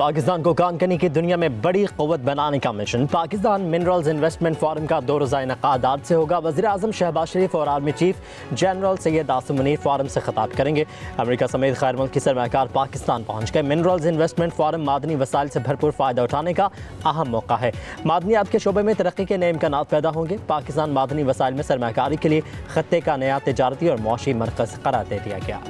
पाकिस्तान को कानकनी की दुनिया में बड़ी क़ुव्वत बनाने का mission. Pakistan minerals investment forum का 2 रोज़ा इनेकाद आज से होगा। वज़ीर आज़म शहबाज शरीफ और army chief general Syed Asim Munir forum से खिताब करेंगे। अमेरिका समेत गैर मुल्की सरमायाकार पाकिस्तान पहुँच गए। मिनरल्स इन्वेस्टमेंट फोरम मादनी वसाइल से भरपूर फ़ायदा उठाने का अहम मौका है। मादनियात के शोबे में तरक्की के नए इम्कानात पैदा होंगे। पाकिस्तान मादनी वसाइल में सरमायाकारी के लिए खत्ते का नया तजारती और मुआशी मरकज़ करार दे दिया गया।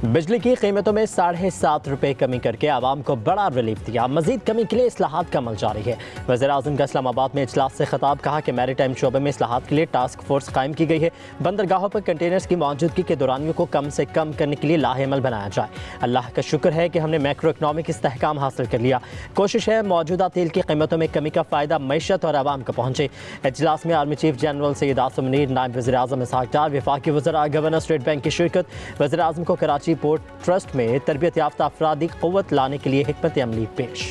बिजली की कीमतों में 7.5 रुपये कमी करके आवाम को बड़ा रिलीफ दिया। मजीद कमी के लिए इस्लाहात का अमल जारी है। वज़ीर आज़म का इस्लामाबाद में इजलास से खिताब, कहा कि मैरीटाइम शोबे में इस्लाहात के लिए टास्क फोर्स कायम की गई है। बंदरगाहों पर कंटेनर्स की मौजूदगी के दौरानियों को कम से कम करने के लिए लाहेअमल बनाया जाए। अल्लाह का शुक्र है कि हमने मैक्रो इकनॉमिक इस्तेहकाम हासिल कर लिया। कोशिश है मौजूदा तेल की कीमतों में कमी का फ़ायदा मैशत और आवाम को पहुँचे। इजलास में army chief general Syed Asim Munir, नायब वज़ीर आज़म इसहाक डार, वफाकी वज़रा, गवर्नर स्टेट बैंक की शिरकत। वज़ीर आज़म को कराची पोर्ट ट्रस्ट में तरबियत याफ्ता अफरादी क़ुव्वत लाने के लिए हिकमत अमली पेश।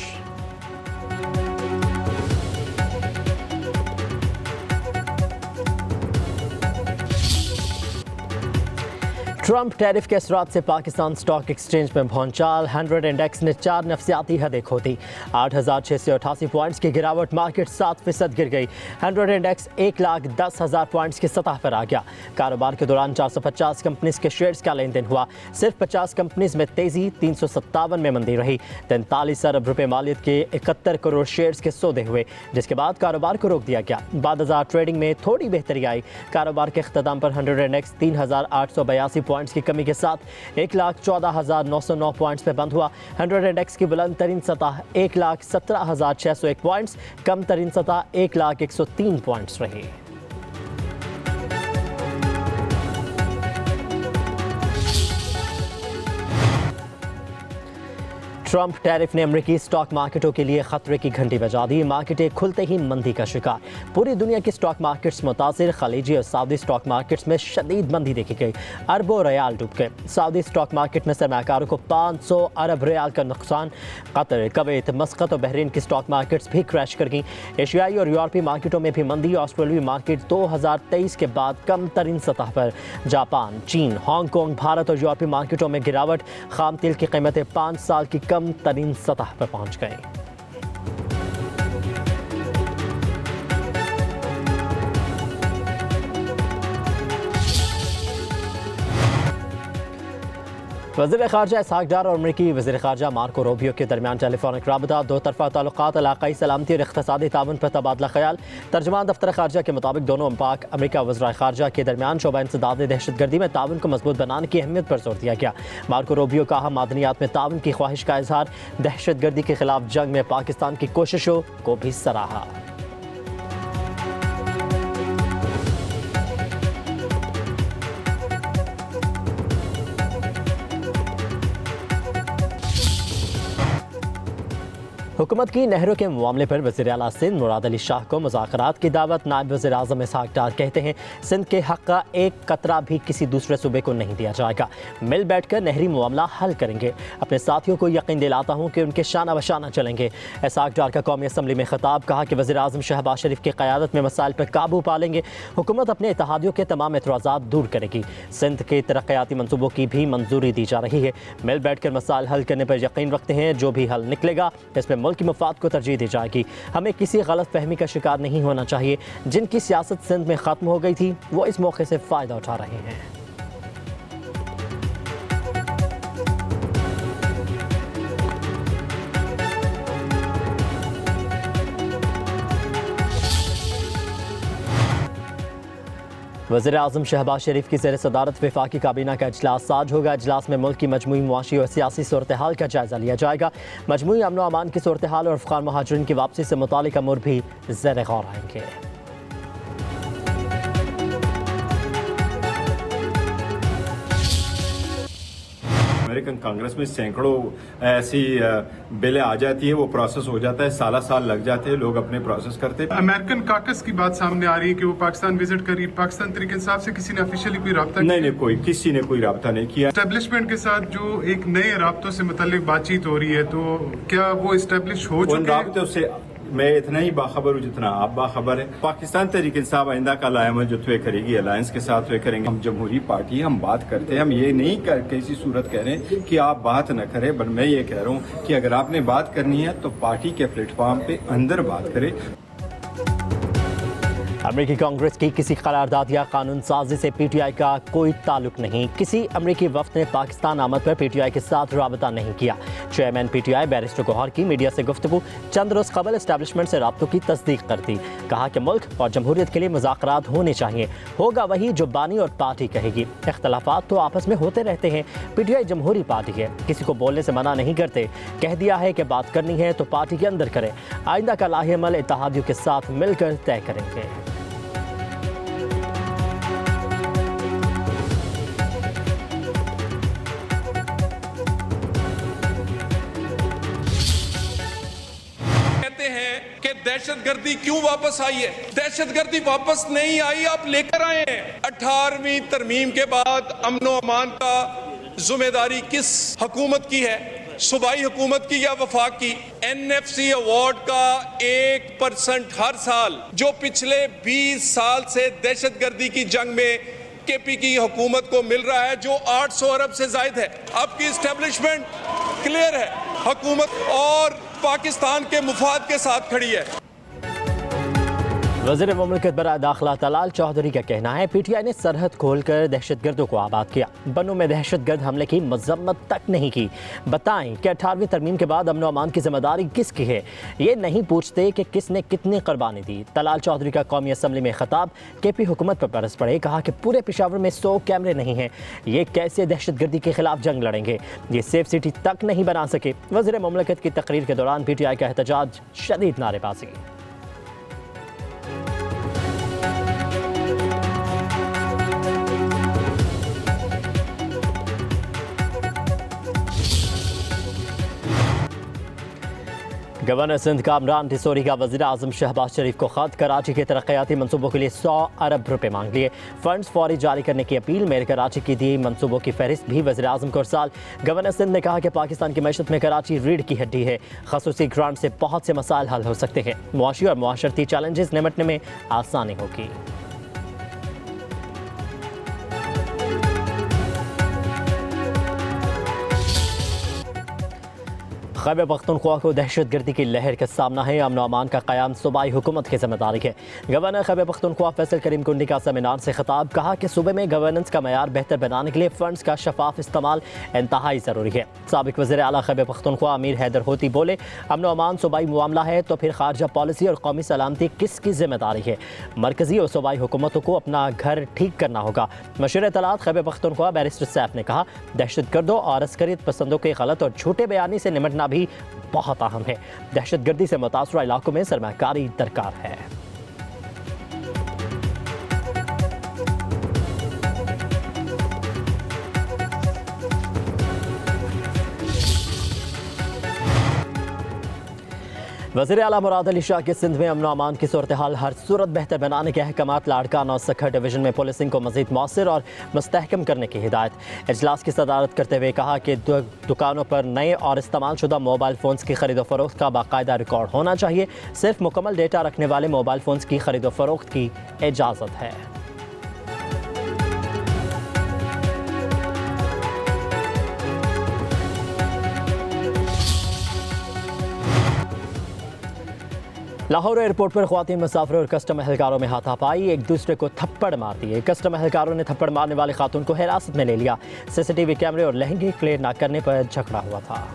ट्रंप टैरिफ के असरात से पाकिस्तान स्टॉक एक्सचेंज में भौचाल। 100 इंडेक्स ने 4 नफसियाती हदें खो दी। 8,688 पॉइंट्स की गिरावट, मार्केट 7% गिर गई। 100 इंडेक्स 1,10,000 पॉइंट्स की सतह पर आ गया। कारोबार के दौरान 450 कंपनीज के शेयर्स का लेन देन हुआ। सिर्फ 50 कंपनीज में तेजी, 357 में मंदी रही। 43 अरब रुपए मालियत के 71 करोड़ शेयर्स के सौदे हुए, जिसके बाद कारोबार को रोक दिया गया। बाद ट्रेडिंग में थोड़ी बेहतरी आई। कारोबार के अख्ताम पर 100 इंडेक्स 3,882 पॉइंट्स की कमी के साथ 1,14,909 पॉइंट्स पे बंद हुआ। 100 इंडेक्स की बुलंद तरीन सतह 1,17,601 पॉइंट्स, कम तरीन सतह 1,0103 पॉइंट्स रही। ट्रंप टैरिफ ने अमेरिकी स्टॉक मार्केटों के लिए खतरे की घंटी बजा दी। मार्केटें खुलते ही मंदी का शिकार। पूरी दुनिया की स्टॉक मार्केट्स मुतासिर। खलीजी और सऊदी स्टॉक मार्केट्स में शदीद मंदी देखी गई। अरबों रियाल डूब गए। सऊदी स्टॉक मार्केट में सरमायाकारों को 500 अरब रियाल का नुकसान। कतर, कवैत, मस्कत और बहरीन की स्टॉक मार्केट्स भी क्रैश कर गईं। एशियाई और यूरोपीय मार्केटों में भी मंदी। ऑस्ट्रेलियाई मार्केट 2023 के बाद कम तरीन सतह पर। जापान, चीन, हांगकॉन्ग, भारत और यूरोपीय मार्केटों में गिरावट। खाम तेल की कीमतें 5 साल की कम तरीन सतह पर पहुंच गए। वज़ीर ख़ारजा इसहाक डार और अमरीकी वज़ीर ख़ारजा मार्को रूबियो के दरमियान टेलीफोनिक राबता, 2 तरफ़ा ताल्लुक़ात, इलाक़ाई सलामती और इक़्तिसादी ताउन पर तबादला ख़याल। तर्जुमान दफ्तर ख़ारजा के मुताबिक दोनों पाक अमरीका वज़राए ख़ारजा के दरमियान शोबा इंसदाद दहशतगर्दी में ताउन को मजबूत बनाने की अहमियत पर जोर दिया गया। मार्को रूबियो का अहम मादनियात में ताउन की ख्वाहिश का इजहार। दहशतगर्दी के खिलाफ जंग में पाकिस्तान की कोशिशों को भी सराहा। हुकूमत की नहरों के मामले पर वज़ीर आला सिंध मुराद अली शाह को मुज़ाकरात की दावत। नायब वज़ीर आज़म इसहाक डार कहते हैं, सिंध के हक़ का एक कतरा भी किसी दूसरे सूबे को नहीं दिया जाएगा। मिल बैठकर नहरी मामला हल करेंगे। अपने साथियों को यकीन दिलाता हूँ कि उनके शाना बशाना चलेंगे। इसहाक डार का कौमी असम्बली में खिताब, कहा कि वज़ीर आज़म शहबाज शरीफ की क़यादत में मसाइल पर काबू पा लेंगे। हुकूमत अपने इत्तेहादियों के तमाम एतराज़ात दूर करेगी। सिंध के तरक्याती मनसूबों की भी मंजूरी दी जा रही है। मिल बैठकर मसाइल हल करने पर यकीन रखते हैं। जो भी हल निकलेगा इसमें मुल्क की मफाद को तरजीह दी जाएगी। हमें किसी गलत फहमी का शिकार नहीं होना चाहिए। जिनकी सियासत सिंध में खत्म हो गई थी वो इस मौके से फ़ायदा उठा रहे हैं। वज़ीर आज़म शहबाज शरीफ की ज़ेर सदारत वफाकी काबीना का इजलास आज होगा। इजलास में मुल्क की मजमूई मुआशी और सियासी सूरत हाल का जायज़ा लिया जाएगा। मजमूई अमन व अमान की सूरत हाल और अफ़गान महाजरीन की वापसी से मुतालिक अमूर भी ज़ेर गौर आएंगे। अमेरिकन कांग्रेस में सैकड़ों ऐसी बिलें आ जाती है, वो प्रोसेस हो जाता है, साल लग जाते हैं, लोग अपने प्रोसेस करते हैं। अमेरिकन काकस की बात सामने आ रही है कि वो पाकिस्तान विजिट करी। पाकिस्तान तरीके इंसाफ से किसी ने ऑफिशियली कोई राब्ता नहीं, किसी ने कोई राब्ता नहीं किया। एस्टेब्लिशमेंट के साथ जो एक नए राब्तों से मुताल्लिक बातचीत हो रही है, तो क्या वो एस्टेब्लिश हो चुके हैं? मैं इतना ही बाखबर हूँ जितना आप बाखबर है। पाकिस्तान तहरीक इंसाफ आइंदा का लाएमल जो तय करेगी अलायंस के साथ तय करेंगे। हम जमहूरी पार्टी हम बात करते हैं, हम ये नहीं किसी सूरत कह रहे हैं कि आप बात न करें, बट मैं ये कह रहा हूँ कि अगर आपने बात करनी है तो पार्टी के प्लेटफॉर्म पे अंदर बात करें। अमेरिकी कांग्रेस की किसी करारदाद या कानून साजी से पीटीआई का कोई ताल्लुक नहीं। किसी अमेरिकी वफ्द ने पाकिस्तान आमद पर पीटीआई के साथ राबता नहीं किया। चेयरमैन पीटीआई बैरिस्टर गौहर की मीडिया से गुफ्तगू चंद रोज कबल एस्टैब्लिशमेंट से राब्तों की तस्दीक कर दी। कहा कि मुल्क और जमहूरियत के लिए मुज़ाकरात होने चाहिए, होगा वही जो बानी और पार्टी कहेगी। इख्तलाफात तो आपस में होते रहते हैं। पीटीआई जमहूरी पार्टी है, किसी को बोलने से मना नहीं करते। कह दिया है कि बात करनी है तो पार्टी के अंदर करें। आइंदा का लाहेअमल इत्तेहादियों के साथ मिलकर तय करेंगे। कि दहशतगर्दी क्यों वापस आई है? दहशतगर्दी वापस नहीं आई, आप लेकर आए हैं। 18वीं तरमीम के बाद अमन व अमान का जिम्मेदारी किस हुकूमत की है? सूबाई हुकूमत की या वफाक की? NFC अवार्ड का 1% हर साल जो पिछले 20 साल से दहशतगर्दी की जंग में KP की हुकूमत को मिल रहा है, जो 800 अरब से जायद है। आपकी इस्टेब्लिशमेंट क्लियर है, हुकूमत और पाकिस्तान के मुफाद के साथ खड़ी है। वज़ीर मुमलिकत बराए दाखिला तलाल चौधरी का कहना है पीटीआई ने सरहद खोलकर दहशतगर्दों को आबाद किया। बन्नू में दहशतगर्द हमले की मजम्मत तक नहीं की। बताएं कि 18वीं तरमीम के बाद अमन व अमान की जिम्मेदारी किसकी है? ये नहीं पूछते कि किसने कितनी कुर्बानी दी। तलाल चौधरी का कौमी असम्बली में खिताब KP हुकूमत पर बरस पड़े। कहा कि पूरे पेशावर में 100 कैमरे नहीं हैं, ये कैसे दहशतगर्दी के खिलाफ जंग लड़ेंगे? ये सेफ सिटी तक नहीं बना सके। वज़ीर मुमलिकत की तकरीर के दौरान पीटीआई का एहतजाज, शदीद नारेबाजी। गवर्नर सिंध कामरान टिसोरी का वज़ीर आज़म शहबाज शरीफ को ख़त। कराची के तरक्याती मनसूबों के लिए 100 अरब रुपए मांग लिए। फंड्स फौरी जारी करने की अपील। मेयर कराची की दी मनसूबों की फहरिस्त भी वज़ीर आज़म को इरसाल। गवर्नर सिंध ने कहा कि पाकिस्तान की मैशत में कराची रीढ़ की हड्डी है। खसूसी ग्रांट से बहुत से मसाइल हल हो सकते हैं। मुआशी और मुआशरती चैलेंजेस निपटने में आसानी होगी। खैबर पख्तूनख्वा को दहशतगर्दी की लहर का सामना है। अमन व अमान का क़याम सूबाई हुकूमत की जिम्मेदारी है। गवर्नर खैबर पख्तूनख्वा फैसल करीम कुंडी का सेमिनार से खिताब। कहा कि सूबे में गवर्नेंस का मयार बेहतर बनाने के लिए फंड्स का शफाफ इस्तेमाल इंतहाई ज़रूरी है। साबिक वज़ीर आला खैबर पख्तूनख्वा अमीर हैदर होती बोले, अमन व अमान सूबाई मामला है तो फिर खारजा पॉलिसी और कौमी सलामती किसकी जिम्मेदारी है? मरकजी और सूबाई हुकूमतों को अपना घर ठीक करना होगा। मशीर इत्तलात खैबर पख्तूनख्वा बैरिस्टर सैफ ने कहा, दहशतगर्दों और अस्करियत पसंदों के गलत और झूठे बयानी से निपटना भी बहुत अहम है। दहशतगर्दी से मुतासरा इलाकों में सरमाकारी दरकार है। वज़ीर आला मुराद अली शाह के सिंध में अमन व अमान की सूरत हाल हर सूरत बेहतर बनाने के अहकामात। लाड़कान और सखर डिवीजन में पुलिसिंग को मज़ीद मौसर और मुस्तहकम करने की हिदायत। इजलास की सदारत करते हुए कहा कि दुकानों पर नए और इस्तेमाल शुदा मोबाइल फ़ोन्स की खरीदो फरोख्त का बाकायदा रिकॉर्ड होना चाहिए। सिर्फ मुकम्मल डेटा रखने वाले मोबाइल फ़ोन्स की खरीदो फरोख्त की इजाज़त है। लाहौर एयरपोर्ट पर ख्वातीन मुसाफिर और कस्टम एहलकारों में हाथापाई। एक दूसरे को थप्पड़ मार दिए। कस्टम एहलकारों ने थप्पड़ मारने वाले खातून को हिरासत में ले लिया। CCTV कैमरे और लहंगे क्लियर न करने पर झगड़ा हुआ था।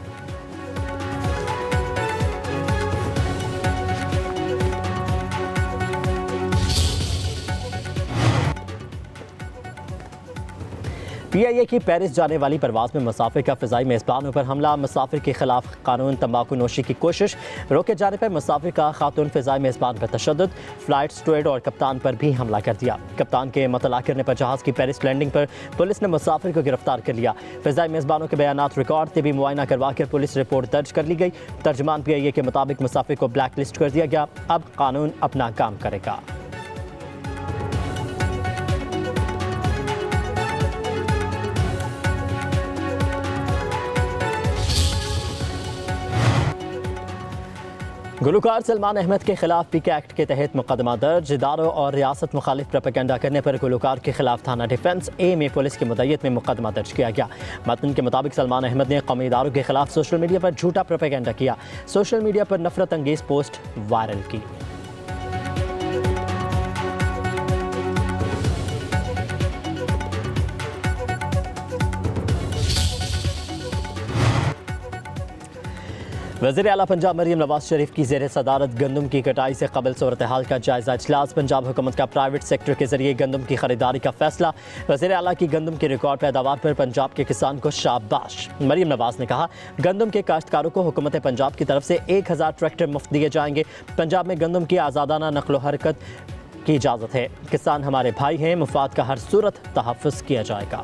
PIA की पेरिस जाने वाली परवाज़ में मुसाफिर का फ़िज़ाई मेज़बानों पर हमला। मुसाफिर के खिलाफ कानून तंबाकू नोशी की कोशिश। रोके जाने पर मुसाफिर का खातून फ़िज़ाई मेज़बान पर तशद्दुद। फ़्लाइट स्टूवर्ड और कप्तान पर भी हमला कर दिया। कप्तान के मतला करने पर जहाज़ की पेरिस लैंडिंग पर पुलिस ने मुसाफिर को गिरफ्तार कर लिया। फ़िज़ाई मेज़बानों के बयानात रिकॉर्ड तिबी मुआयना करवा कर पुलिस रिपोर्ट दर्ज कर ली गई। तर्जमान PIA के मुताबिक मुसाफिर को ब्लैक लिस्ट कर दिया गया। अब कानून अपना काम करेगा। गुलकार सलमान अहमद के खिलाफ पीके एक्ट के तहत मुकदमा दर्ज। इदारों और रियासत मुखालिफ प्रोपेगेंडा करने पर गुलकार के खिलाफ थाना डिफेंस ए में पुलिस की मुद्दत में मुकदमा दर्ज किया गया। मतन के मुताबिक सलमान अहमद ने कौमी इदारों के खिलाफ सोशल मीडिया पर झूठा प्रोपेगेंडा किया, सोशल मीडिया पर नफरत अंगेज पोस्ट वायरल की। वज़ीर आला पंजाब मरीम नवाज शरीफ की ज़ेर सदारत गंदम की कटाई से कबल सूरत हाल का जायजा इजलास। पंजाब हुकूमत का प्राइवेट सेक्टर के जरिए गंदम की खरीदारी का फैसला। वज़ीर आला की गंदम की रिकॉर्ड पैदावार पर पंजाब के किसान को शाबाश। मरीम नवाज ने कहा, गंदम के काश्तकारों को हुकूमत पंजाब की तरफ से 1000 ट्रैक्टर मुफ्त दिए जाएंगे। पंजाब में गंदम की आज़ादाना नकलो हरकत की इजाज़त है। किसान हमारे भाई हैं, मुफाद का हर सूरत तहफ़्फ़ुज़ किया जाएगा।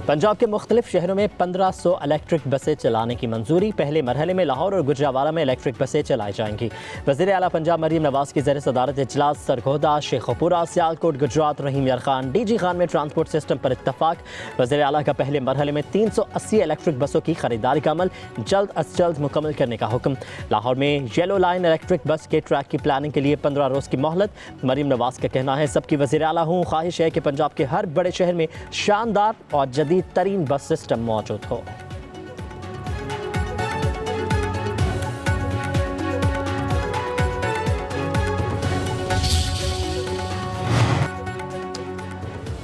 पंजाब के मुख्तलिफ शहरों में 1500 इलेक्ट्रिक बसें चलाने की मंजूरी। पहले मरहले में लाहौर और गुजरावाला में इलेक्ट्रिक बसें चलाई जाएंगी। वज़ीर आला पंजाब मरीम नवाज की ज़ेर सदारत इजलास सरगोदा, शेखपुरा, सियालकोट, गुजरात, रहीम यार खान, DG खान में ट्रांसपोर्ट सिस्टम पर इत्तफाक। वज़ीर आला का पहले मरहले में 380 इलेक्ट्रिक बसों की खरीदारी का अमल जल्द अज जल्द मुकम्मल करने का हुक्म। लाहौर में येलो लाइन इलेक्ट्रिक बस के ट्रैक की प्लानिंग के लिए 15 रोज़ की मोहलत। मरीम नवाज का कहना है, सबकी वज़ीर आला हूँ, ख्वाहिश है कि पंजाब के हर बड़े शहर में शानदार और जदीद तरीन बस सिस्टम मौजूद हो।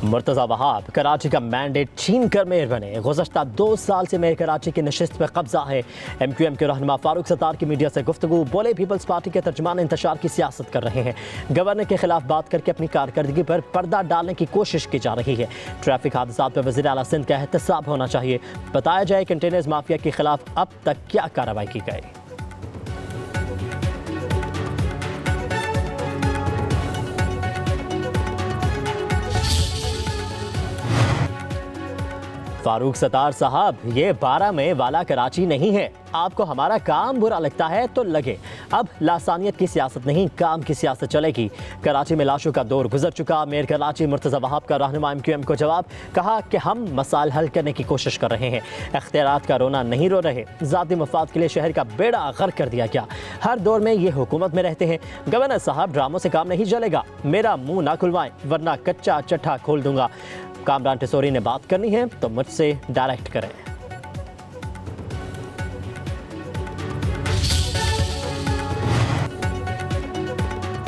मुर्तज़ा वहाब कराची का मैंडेट छीन कर मेयर बने। गुज़श्ता 2 साल से मेयर कराची की नशिस्त पर कब्जा है। MQM के रहनुमा फारूक सत्तार की मीडिया से गुफ्तगू, बोले पीपल्स पार्टी के तर्जुमान इंतशार की सियासत कर रहे हैं। गवर्नर के खिलाफ बात करके अपनी कारकर्दगी पर पर्दा डालने की कोशिश की जा रही है। ट्रैफिक हादसात पर वज़ीर आला सिंध का एहतसाब होना चाहिए। बताया जाए कंटेनर्स माफिया के खिलाफ अब तक क्या कार्रवाई की गई। फारूक सत्तार साहब, ये 12 मई वाला कराची नहीं है। आपको हमारा काम बुरा लगता है तो लगे। अब लासानियत की सियासत नहीं, काम की सियासत चलेगी। कराची में लाशों का दौर गुजर चुका। मेयर कराची मुर्तज़ा वहाब का रहनुमा MQM को जवाब, कहा कि हम मसाइल हल करने की कोशिश कर रहे हैं, इख्तियारात का रोना नहीं रो रहे। ज़ाती मफाद के लिए शहर का बेड़ा गर्क कर दिया गया। हर दौर में ये हुकूमत में रहते हैं। गवर्नर साहब, ड्रामों से काम नहीं चलेगा। मेरा मुंह ना खुलवाएं वरना कच्चा चट्ठा खोल दूंगा। कामरान टिसोरी ने बात करनी है तो मुझसे डायरेक्ट करें।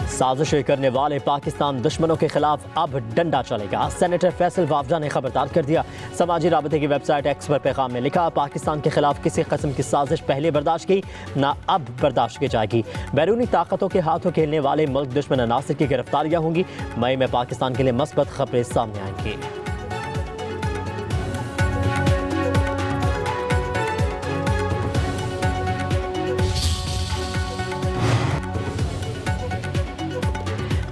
साजिशें करने वाले पाकिस्तान दुश्मनों के खिलाफ अब डंडा चलेगा। सेनेटर फैसल वावजा ने खबरदार कर दिया। समाजी राबते की वेबसाइट एक्स पर पैगाम में लिखा, पाकिस्तान के खिलाफ किसी किस्म की साजिश पहले बर्दाश्त की, ना अब बर्दाश्त की जाएगी। बैरूनी ताकतों के हाथों खेलने वाले मुल्क दुश्मन अनासिर की गिरफ्तारियां होंगी। मई में पाकिस्तान के लिए मस्बत खबरें सामने आएंगी।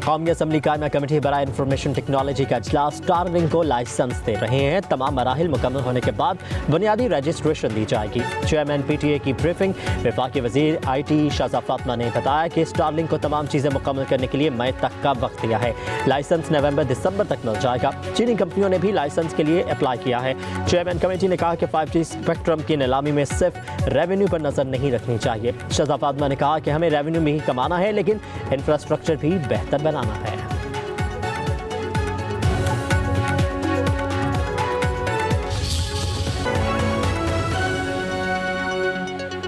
कौमी असम्बली कायमा कमेटी बराए इंफॉर्मेशन टेक्नोलॉजी का इजलास स्टारलिंक को लाइसेंस दे रहे हैं। तमाम मराहिल मुकम्मल होने के बाद बुनियादी रजिस्ट्रेशन दी जाएगी। चेयरमैन PTA की ब्रीफिंग। वफाकी वजीर IT शाहज़ा फातिमा ने बताया कि स्टारलिंक को तमाम चीज़ें मुकम्मल करने के लिए मई तक का वक्त दिया है। लाइसेंस नवंबर-दिसंबर तक मिल जाएगा। चीनी कंपनियों ने भी लाइसेंस के लिए अप्लाई किया है। चेयरमैन कमेटी ने कहा कि 5G स्पेक्ट्रम की नीलामी में सिर्फ रेवेन्यू पर नजर नहीं रखनी चाहिए। शाहज़ा फातिमा ने कहा कि हमें रेवेन्यू में ही कमाना है, लेकिन इंफ्रास्ट्रक्चर भी बेहतर बनाना है।